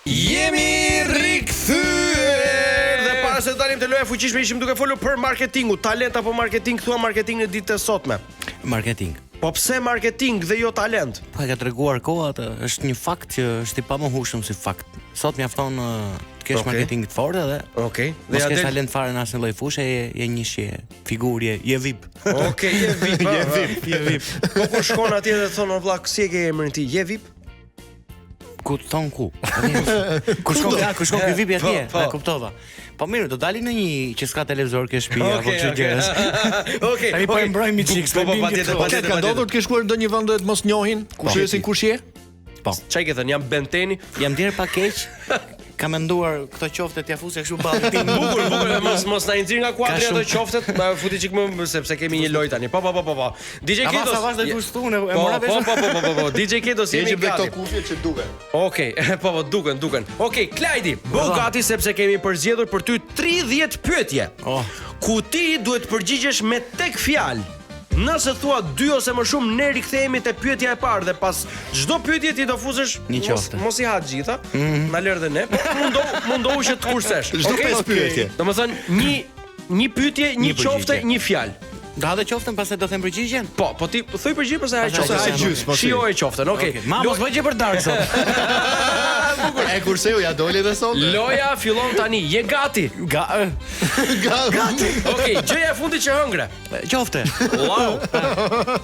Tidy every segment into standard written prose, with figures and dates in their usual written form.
Jemi rikthyer dhe para se dalim te loja fuqishme ishim duke folur për marketingu, talent apo marketing, thua marketing në ditët e sotme. Marketing. Po pse marketing dhe jo talent? Po e ka treguar koha atë, është një fakt që është i pamohshëm si fakt. Sot mjafton të kesh marketing të fortë dhe Okej. Dhe ja talent fare në asnjë lloj fushë, je një figurë, je VIP. Okej, je VIP, je VIP. Po kur shkon atje dhe thon o vlla, si e ke emrin ti? Je VIP? Ku thon ku? Ku shkon ky VIP atje? E kuptova. Po mirë, do dalin në një që s'ka televizor ke shtëpi apo kështu gjë. Okej. Tani po e mbrojmë çik. Po patjetër. Ka ndodhur të kesh shkuar në ndonjë vend dhe të mos njohin kushtin kush je? Po. Çai ke thënë, jam Benteni. Jam djerë pa keq. Ka menduar këto qofte t'ia fusë kështu balltin. Bukur, mos na i nxirr nga kuadri ato qoftet, ma futi çik më sepse kemi një lojë tani. Po. DJ Kedos. Avash do të kushtunë, e mora vesh. Po. DJ Kedos jemi këto gati. kufje që duken. Okej, po duken. Okej, Klajdi, bëu gati sepse kemi përzgjedhur për ty 30 pyetje. Ku ti duhet të përgjigjesh me tek fjalë. Nëse thua 2 ose më shumë, ne rikthehemi te pyetja e parë dhe pas çdo pyetje ti do fusesh një qofte. Mos i ha gjitha, na lër dhe ne, mundohu që të kursesh. Çdo 5 pyetje. Domethënë një pyetje, një qofte, një fjalë. Do ha dhe qoftën pastaj do them përgjigjen? Po ti thuj përgjigje pastaj ha qoftën. Shijoj qoftën, okej. Mos bëj për dark sot. E kurseu ja doli dhe sot. Loja fillon tani. Je gati? Gati. Okej, gjëja e fundit që hëngre. Qofte. Wow.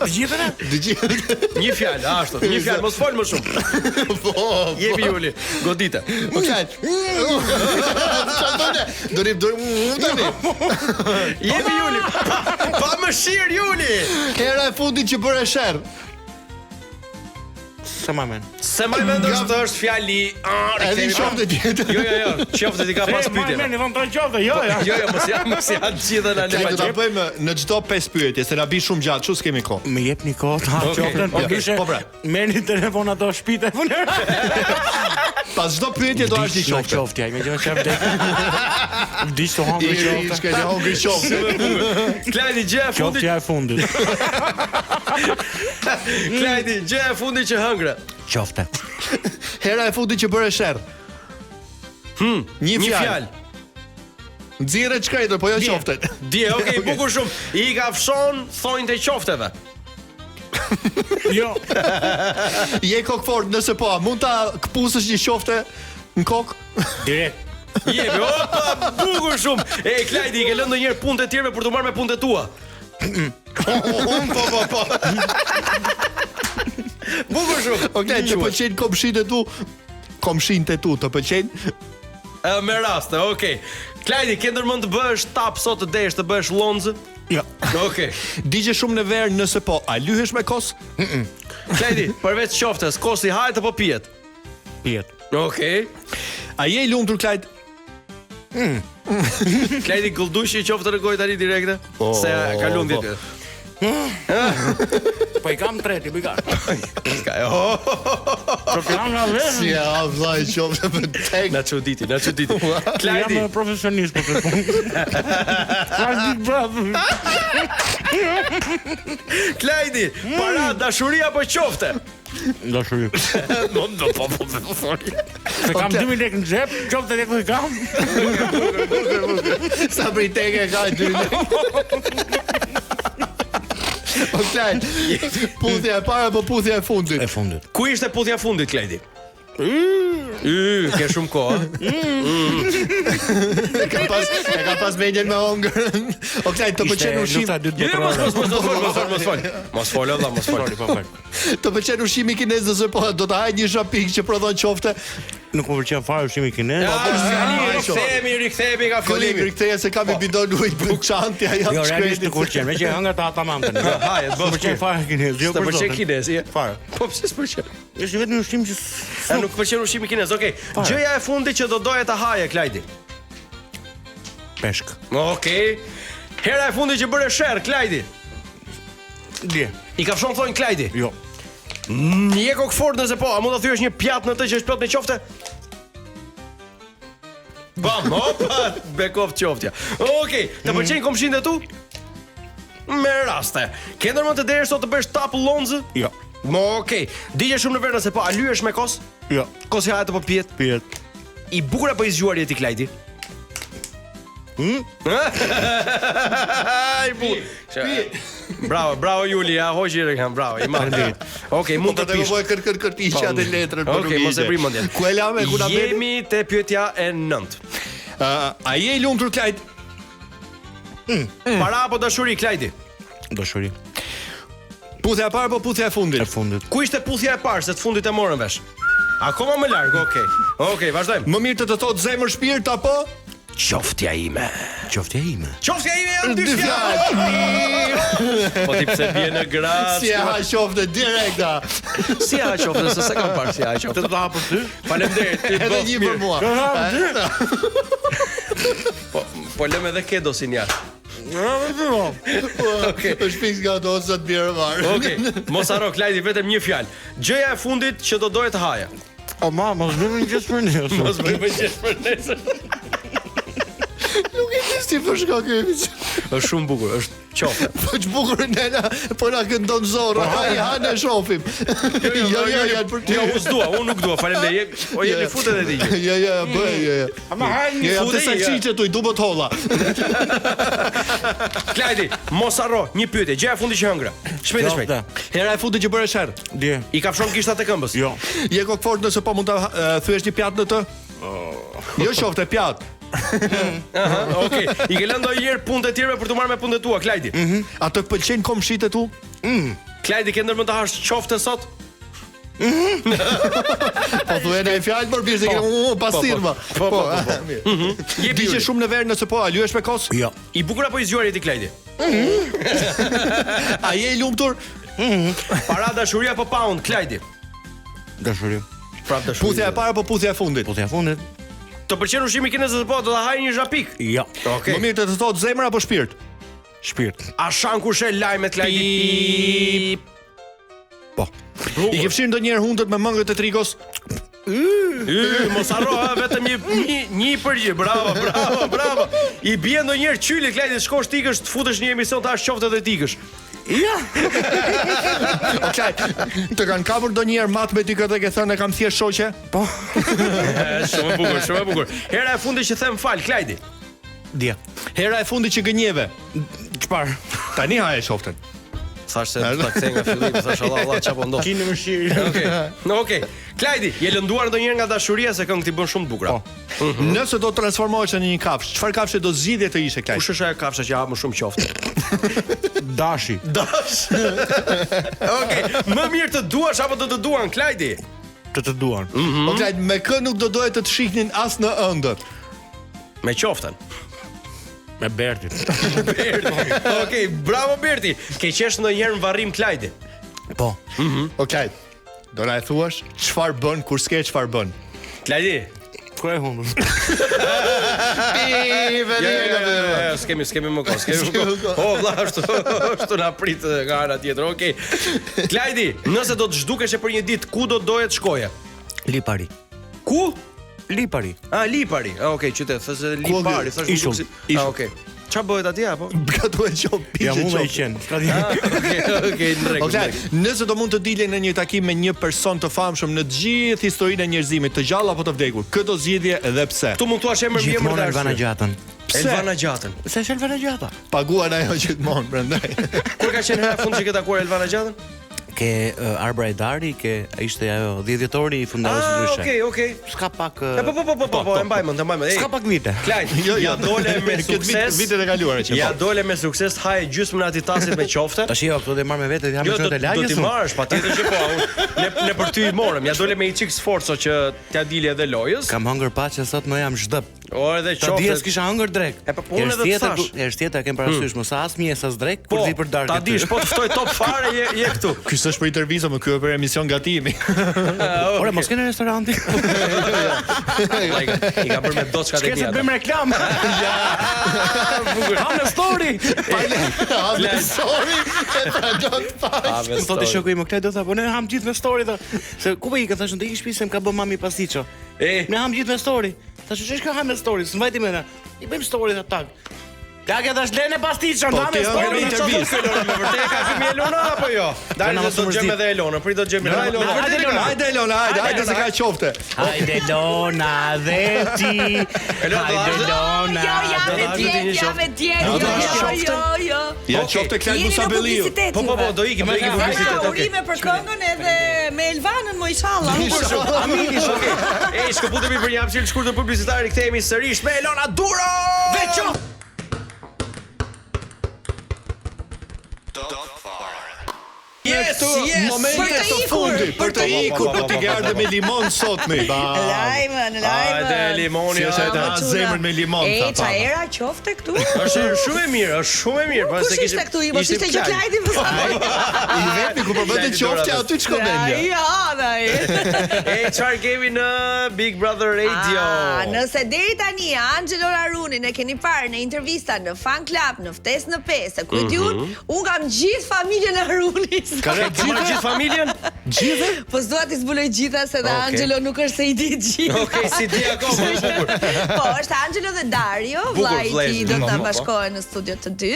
Të gjithë? Një fjalë, ashtu. Një fjalë, mos fol më shumë. Po. Jepi Juli, godite. Okej. Dorim tani. Jepi Juli. Pa më shir Juli. Hera e fundit që bëre sherr. Se më men. Se më mendosh të është fjali. Edhe qofte tjetër. Jo. Qofte ti ka pas pyetje. Ne vëmë të qofte, jo. Jo, mos ja gjithë na Ne do ta bëjmë në çdo 5 pyetje, se na bi shumë gjatë, çu s'kemi kohë. Më jepni kohë ta qoftën, po kishe. Po pra. Merrni telefon ato shtëpitë funerar. Pas çdo pyetje do hash një qofte. Qoftja, më jeni çfarë vdek. Vdiq të hongër qofte. Ishte një hongër qofte. Klajdi, gjëja e fundit. Qoftja e fundit. Klajdi, gjëja e fundit që hëngre. Qofte. Hera e fundit që bëre sherr. Një fjalë. Nxirre çkrejtër, po jo qofte. Dje, okej, bukur shumë. I ka fshon thonjtë qofteve. Jo. Je kokfort, nëse po, mund ta kpusësh një qofte në kokë? Direkt. Jepi, opa, bukur shumë. Klajdi, i ke lënë ndonjëherë punët e tjerëve për të marrë me punët e tua. Po. Bukur shumë. Okej, të pëlqejnë komshinët e tu, të pëlqejnë? Me raste, okej. Klajdi, ke ndërmend të bësh tap sot të desh, të bësh lonzë? Jo. Okej. Digje shumë në verë, nëse po, a lyhesh me kos? Klajdi, përveç qoftes, kosi hahet apo pihet? Pihet. Okej. A je i lumtur, Klajt? Klajdi, gëlldushi qoftë rregoj tani direkte? Se ka lundje ti. Po i kam treti, bigar. Profilan nga vesh. Si a vllai qofte për tek. Na çuditi. Klajdi, Jam profesionist po të punë. Klajdi, para dashuri apo qofte? Dashuri. Po. Se kam 2000 lekë në xhep, qofte tek ku i kam. Sa prej tek e ka 2 lekë. Okej. Puthja e parë apo puthja e fundit? E fundit. Ku ishte puthja e fundit, Klajdi? Ke shumë kohë. E ka pas mendjen me hongër. Okej, të pëlqen ushqimi. Mos fol, valla, mos fol. Të pëlqen ushqimi kinez, nëse po do ta haj një shapik që prodhon qofte. Nuk më pëlqen fare ushqimi kinez. Rikthehemi nga Fillimi fillimi. riktheje se kam i bidon ujë buçanti ajo Jo, realisht shkretit. nuk pëlqen, me që hënga ta tamam tani. Haje, të Nuk pëlqen fare kinez, jo Të për pëlqen zotën. kinezi. Fare. Po pse s'pëlqen? Është vetëm një ushqim që Nuk pëlqen ushqimi kinez. Okej. Gjëja e fundit që do doje ta haje, Klajdi. peshk. Okej. Hera e fundit që bëre sherr, Klajdi. Dje. I ka fshon thonë Klajdi. Jo. Je kokfort nëse po, a mund ta thyesh një pjatë në të që është plot me qofte? Bam, opa, bekov qoftja. Okej, të pëlqejnë komshinë e tu? Me raste. Ke ndërmend të derë sot të bësh tap lonzë? Jo. Okej. Digje shumë në verë nëse po a lyesh me kos? Jo. Kos ja ato po pijet. I bukur apo i zgjuar je ti Klajdi? Ai bu. Bravo Juli, ja hoqi rekam, bravo. I marr. Okej, mund të pish. Po kërkisha të letrën për Okej, mos e brim mendjen. Ku e lame ku na bëni? Jemi te pyetja e 9. A je I lumtur Klajt? Para apo dashuri Klajdi? Dashuri. Puthja e parë apo puthja e fundit? E fundit. Ku ishte puthja e parë se të fundit e morën vesh? Akoma më larg, okej. Okej, vazhdojmë. Më mirë të thotë zemër shpirt apo Qoftja ime. Qoftja ime. Qoftja ime janë dy fjalë. Po ti pse bie në grad? si ha qoftë direkta. Si ha qoftë se s'e kam parë si ha qoftë. Të ta për ty? Faleminderit, ti Edhe bëf një për mirë. mua. Po lëm edhe kedosin ja. Okej. Është fiks nga ato sa të bjerë var. Okej, mos haro Klajdi vetëm një fjalë. Gjëja e fundit që do doje të haja. O ma, mos bëjmë gjë për nesër. Mos bëjmë gjë për nesër. Nuk e di si po shko ky emision. Është shumë bukur, është qoftë. Po ç'bukur nena, po na këndon zorra. Ai hanë shohim. Jo, janë për ty. Jo, unë nuk dua, faleminderit. O jeni futet edhe ti. Jo, bëj, jo. Ama hajnë Jo, Fute të salcice tu I du bot holla. Klajdi, mos harro, një pyetje, gjëja e fundit që hëngra. Shpejt. Hera e fundit që bëre sherr. Dje. I kafshon gishtat e këmbës. Jo. Je kokfort nëse po mund ta thyesh një pjatë në të? Jo qoftë pjatë. Aha, okej. I ke lënë ndonjëherë punë të tjera për të marrë me punët tua, Klajdi. Ato pëlqejnë komshit e tu? Klajdi ke ndërmend të hash qoftë sot? Po thuaj në fjalë për birë se ke pasirma. Po. Je Diqe shumë në verë nëse po a lyesh me kos? Jo. I bukur apo I zgjuar je ti Klajdi? A je I lumtur? Para dashuria apo pound, Klajdi? Dashuri. Prap dashuri. Puthja e parë apo puthja e fundit? Puthja e fundit? Të pëlqen ushqimi kinez po do ta haj një zhapik. Jo. Okej. Më mirë të thotë zemër apo shpirt? Shpirt. A shan kur shel lajmet Klajdi? Po. I ke fshirë ndonjëherë hundët me mëngët e trikos? Mos harro, vetëm një përgjigje. Bravo. I bie ndonjëherë qyli Klajdi, shkosh tikësh, të futesh në një emision të hash qoftë edhe tikësh. Ja. Okej. Të kanë kapur ndonjëherë mat me ty këtë e ke thënë e kam thjesht shoqe? Po. Shumë e bukur. Hera e fundit që them fal, Klajdi. Dje. Hera e fundit që gënjeve. Çfarë? Tani haje shoftën. Thash se ta kthej nga fillimi, thash Allah çapo ndodh. Kinë mëshirë. Okej. Klajdi, je lënduar ndonjëherë nga dashuria se këngë ti bën shumë të bukura. Nëse do të transformohesh në një kafsh, çfarë kafshe do zgjidhje të ishe Klajt? Kush është ajo kafsha që ha më shumë qoftë? Dashi. Okej, më mirë të duash apo të duan Klajdi? Të duan. Po Klajt, me kë nuk do dohet të të shihnin as në ëndër. Me qoftën. Me Bertin. Okej, bravo Berti. Ke qesh ndonjëherë në varrim Klajdi? Po. Okej. Do na e thuash çfarë bën kur s'ke çfarë bën. Klajdi. Ku e humbur? Skemi më kohë. Oh, vlla, ashtu na prit nga ana tjetër. Okej. Klajdi, nëse do të zhdukeshe për një ditë, ku do doje të shkoje? Lipari. Ku? Lipari. Lipari. Okej, qytet, thosë Lipari, thosh. Ishum. Okej. Ç'a bëhet atje apo? Gatuhet qop, Ja pishe mund të qop. qen. Okej, në rregull. Okej, nëse do mund të dilje në një takim me një person të famshëm në të gjithë historinë e njerëzimit, të gjallë apo të vdekur, kë do zgjidhje dhe pse? Tu mund thua emër mbi emër Gjithmonë të Elvana Gjatën. Elvana Gjatën. Se është Elvana Gjata. Paguan ajo gjithmonë prandaj. Kur ka qenë hera e fundit që ke takuar Elvana Gjatën? Ke Arbra Edari, ishte ajo 10 dhjetori I fundadës së ndryshe. Okej. Ska pak Po, e mbaj mend. Ska pak vite. Klajt, ja dole me sukses. Vitet e kaluara që. Ja dole me sukses, haje gjysmën e atij tasit me qofte. Tash jo, këto do marr me vete, jam Jo, në të do lagjes. t'i marrësh, patjetër që po. Ne për ty I morëm. Ja dole me I çik sforco që t'ja dili edhe lojës. Kam hëngër paçë sot më jam zhdëp. O edhe Ta dies qofte. kisha hëngër drek. E po unë edhe të thash. Herë tjetër kem parasysh mos as mjes as drek, kur vi për darkë. Ta dish, po të ftoj top fare je këtu. Ky s'është për intervistë, më ky është për emision gatimi. Ore, mos keni restoranti. I ka bërë me doçkat e S'ke se mia. bëjmë reklam. Ha me story. Sorry, Më thotë shoku im, "Këtë do ta bëj, ham gjithë me story tha." Se ku po I ka thashun, "Do ik shtëpi se më ka bë mami pastiço." Ne ham gjithë me story. Tash ç'është ka ham me story? S'mbajti më na. I bëjmë story tha tak. Ja ke dash lene pastiçën, Po, ta ti me ëngër sportin. me intervistë. Elona, me vërtet ka film Elona apo jo? Dali do të gjejmë edhe Elona, prit do të gjejmë Elona. Hajde Elona, hajde se ka qofte. Hajde Elona dhe ti. Hajde Elona. Jo. Ja qofte Klajdi Musabelliu. Po, do ikim publicitet. Urime për këngën edhe me Elvanën mo inshallah. Aminish, okay. Ej, shkëputemi për një hapësirë të shkurtër publicitare, kthehemi sërish me Elona Duro. Veço. Yes, Momente të fundit për të ikur, po ti ke ardhur me limon sot me. Lajmën. Hajde limoni, Si është hajde. zemrën me limon E, tha. qa era qofte këtu? Është shumë e mirë, është shumë e mirë. Kush ishte këtu? I mos ishte që Klajdi më I vetmi ku përmendet qofte aty ç'ka mendja. Ja, E çfarë kemi në Big Brother Radio? Nëse deri tani Angelo Rarunin e keni parë në intervista në fan club, në ftesë në pesë, kujtun, unë kam gjithë familjen e Rarunis. Ka gjithë familjen? Gjithë? Po s'dua t'i zbuloj gjitha se dhe Angelo nuk është se i di gjitha. Okej, si di akoma, bukur. Po, është Angelo dhe Dario, Bukur, vllai i vllai, tij do të na po. bashkohen në studio të dy,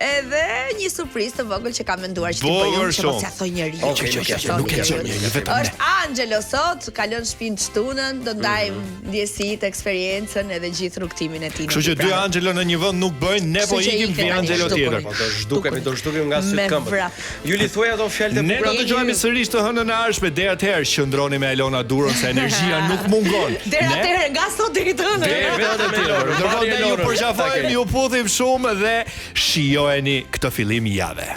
edhe një surprizë të vogël që kam menduar që ti po Bukur ju që mos shumë. ja thoj njeriu. Okej, nuk e thoj njeriu, vetëm ne. Është Angelo sot, ka lënë shtëpinë të shtunën, do ndajmë ndjesitë, eksperiencën edhe gjithë rrugtimin e tij. Kështu që dy Angelo në një vend nuk bëjnë, ne po Kështu që ikim ikim vi tani, Angelo shtukuri. tjetër. Do zhdukemi nga sy Me këmbët. vrap. Juli thuaj ato fjalët e Ne do bukura. të dëgjojmë sërish të hënën e ardhshme deri atëherë qëndroni me Elona Duron se energjia nuk mungon. Deri atëherë nga sot deri të hënën. Vetëm Elona. Ndërkohë ne ju përqafojmë, ju puthim shumë dhe shijojeni këtë fillim jave.